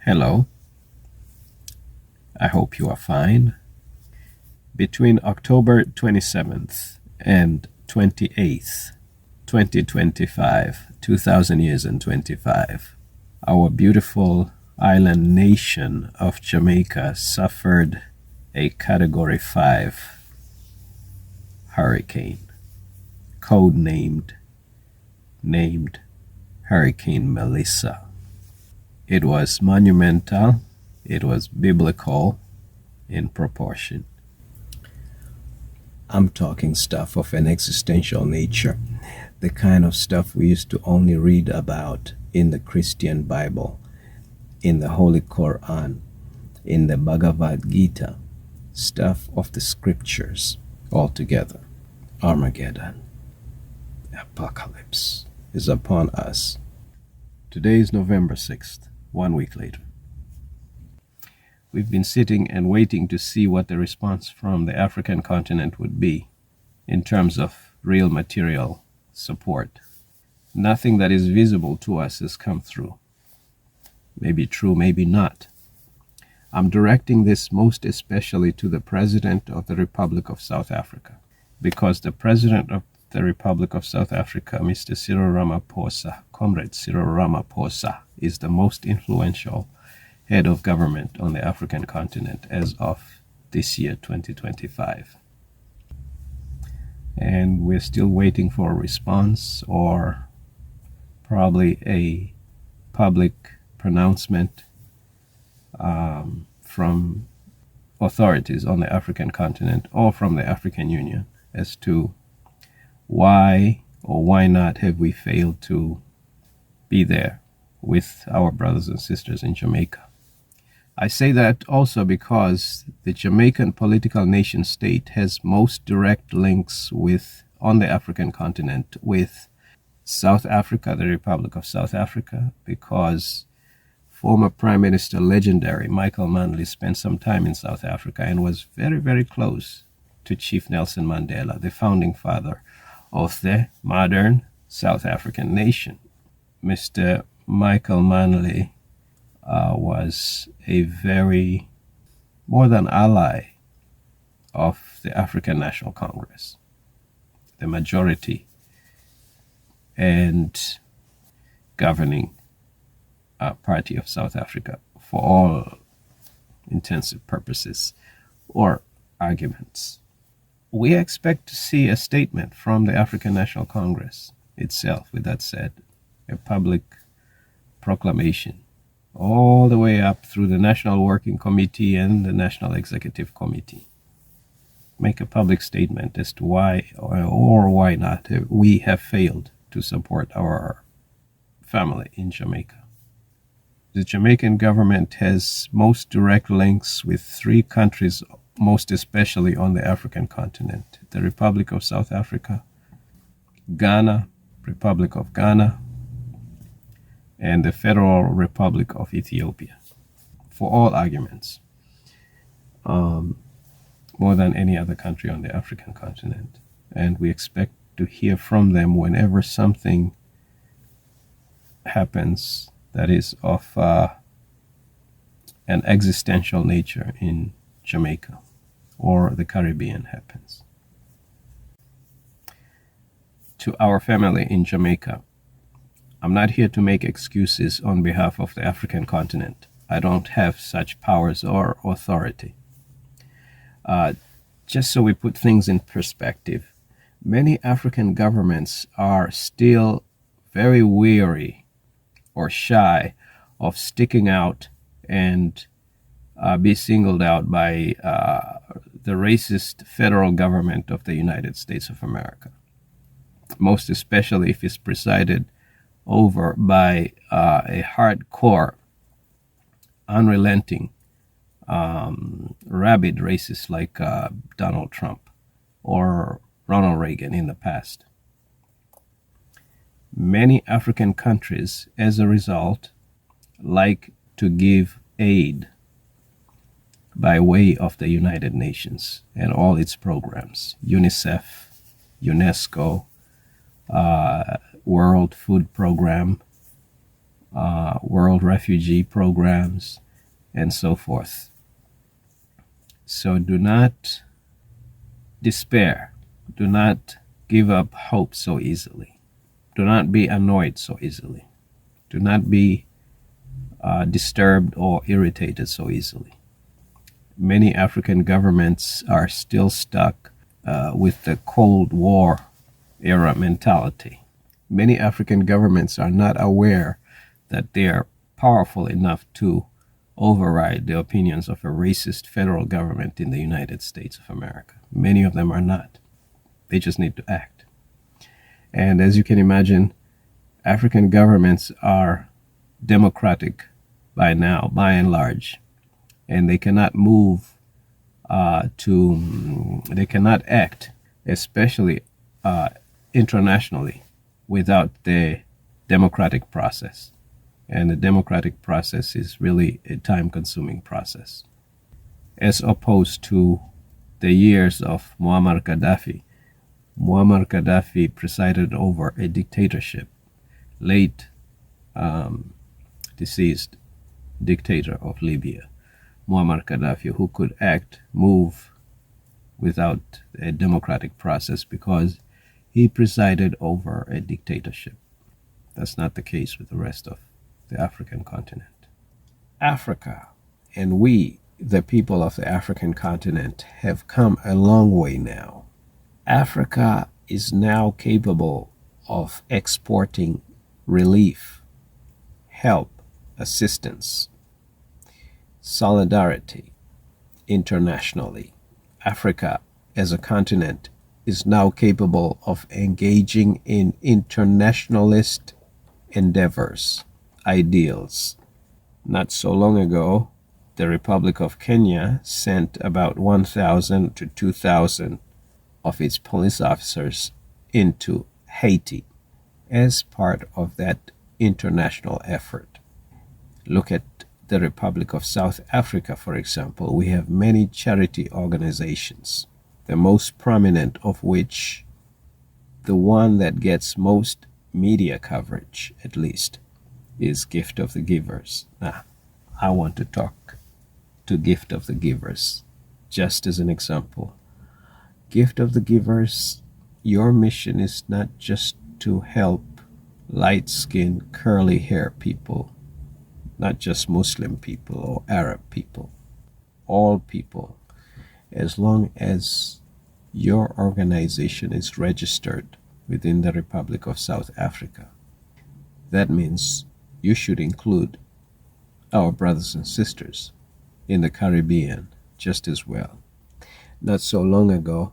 Hello, I hope you are fine. Between October 27th and 28th, 2025, 2000 years and 25, our beautiful island nation of Jamaica suffered a Category 5 hurricane, named Hurricane Melissa. It was monumental, it was biblical in proportion. I'm talking stuff of an existential nature, the kind of stuff we used to only read about in the Christian Bible, in the Holy Quran, in the Bhagavad Gita, stuff of the scriptures altogether. Armageddon, apocalypse is upon us. Today is November 6th, 1 week later. We've been sitting and waiting to see what the response from the African continent would be in terms of real material support. Nothing that is visible to us has come through. Maybe true, maybe not. I'm directing this most especially to the President of the Republic of South Africa, because the President of the Republic of South Africa, Mr. Cyril Ramaphosa, Comrade Cyril Ramaphosa, is the most influential head of government on the African continent as of this year, 2025. And we're still waiting for a response or probably a public pronouncement from authorities on the African continent or from the African Union as to why or why not have we failed to be there with our brothers and sisters in Jamaica. I say that also because the Jamaican political nation state has most direct links on the African continent with South Africa, the Republic of South Africa, because former Prime Minister legendary Michael Manley spent some time in South Africa and was very, very close to Chief Nelson Mandela, the founding father of the modern South African nation. Mr. Michael Manley was a very more than ally of the African National Congress, the majority and governing party of South Africa for all intensive purposes or arguments. We expect to see a statement from the African National Congress itself, with that said, a public proclamation all the way up through the National Working Committee and the National Executive Committee. Make a public statement as to why or why not we have failed to support our family in Jamaica. The Jamaican government has most direct links with three countries, most especially on the African continent: the Republic of South Africa, Ghana, Republic of Ghana, and the Federal Republic of Ethiopia, for all arguments, more than any other country on the African continent. And we expect to hear from them whenever something happens that is of an existential nature in Jamaica or the Caribbean happens. To our family in Jamaica, I'm not here to make excuses on behalf of the African continent. I don't have such powers or authority. Just so we put things in perspective, many African governments are still very weary or shy of sticking out and be singled out by the racist federal government of the United States of America, most especially if it's presided over by a hardcore, unrelenting, rabid racist like Donald Trump or Ronald Reagan in the past. Many African countries, as a result, like to give aid by way of the United Nations and all its programs, UNICEF, UNESCO, World Food Program, world refugee programs, and so forth. So do not despair. Do not give up hope so easily. Do not be annoyed so easily. Do not be disturbed or irritated so easily. Many African governments are still stuck with the Cold War era mentality. Many African governments are not aware that they are powerful enough to override the opinions of a racist federal government in the United States of America. Many of them are not. They just need to act. And as you can imagine, African governments are democratic by now, by and large, and they cannot they cannot act, especially internationally, without the democratic process. And the democratic process is really a time-consuming process, as opposed to the years of Muammar Gaddafi. Muammar Gaddafi presided over a dictatorship, late deceased dictator of Libya, Muammar Gaddafi, who could move without a democratic process because he presided over a dictatorship. That's not the case with the rest of the African continent. Africa, and we, the people of the African continent, have come a long way now. Africa is now capable of exporting relief, help, assistance, solidarity internationally. Africa as a continent is now capable of engaging in internationalist endeavors, ideals. Not so long ago, the Republic of Kenya sent about 1,000 to 2,000 of its police officers into Haiti as part of that international effort. Look at the Republic of South Africa, for example. We have many charity organizations, the most prominent of which, the one that gets most media coverage, at least, is Gift of the Givers. Now, I want to talk to Gift of the Givers, just as an example. Gift of the Givers, your mission is not just to help light-skinned, curly hair people, not just Muslim people or Arab people, all people, as long as your organization is registered within the Republic of South Africa. That means you should include our brothers and sisters in the Caribbean just as well. Not so long ago,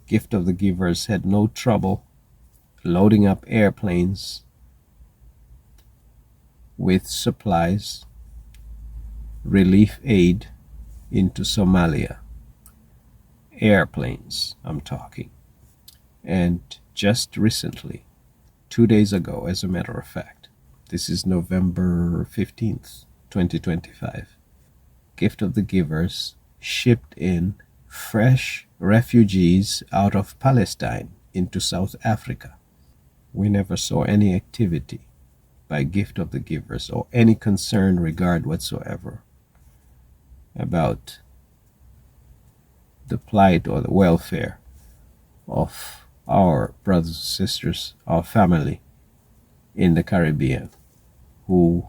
Gift of the Givers had no trouble loading up airplanes with supplies, relief aid into Somalia. Airplanes, I'm talking. And just recently, 2 days ago, as a matter of fact, this is November 15th, 2025, Gift of the Givers shipped in fresh refugees out of Palestine into South Africa. We never saw any activity by Gift of the Givers or any concern, regard whatsoever about the plight or the welfare of our brothers and sisters, our family in the Caribbean who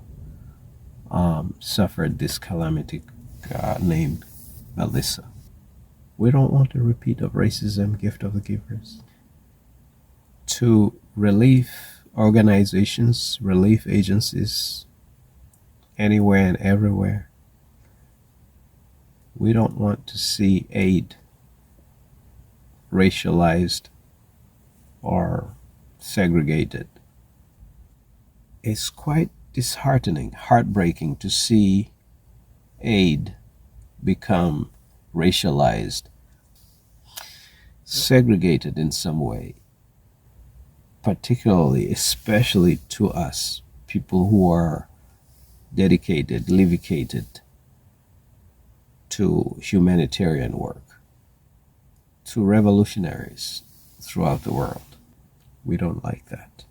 suffered this calamity named Melissa. We don't want a repeat of racism, Gift of the Givers. To relief organizations, relief agencies, anywhere and everywhere, we don't want to see aid racialized or segregated. It's quite disheartening, heartbreaking to see aid become racialized, segregated in some way, particularly, especially to us, people who are dedicated, livicated to humanitarian work, to revolutionaries throughout the world. We don't like that.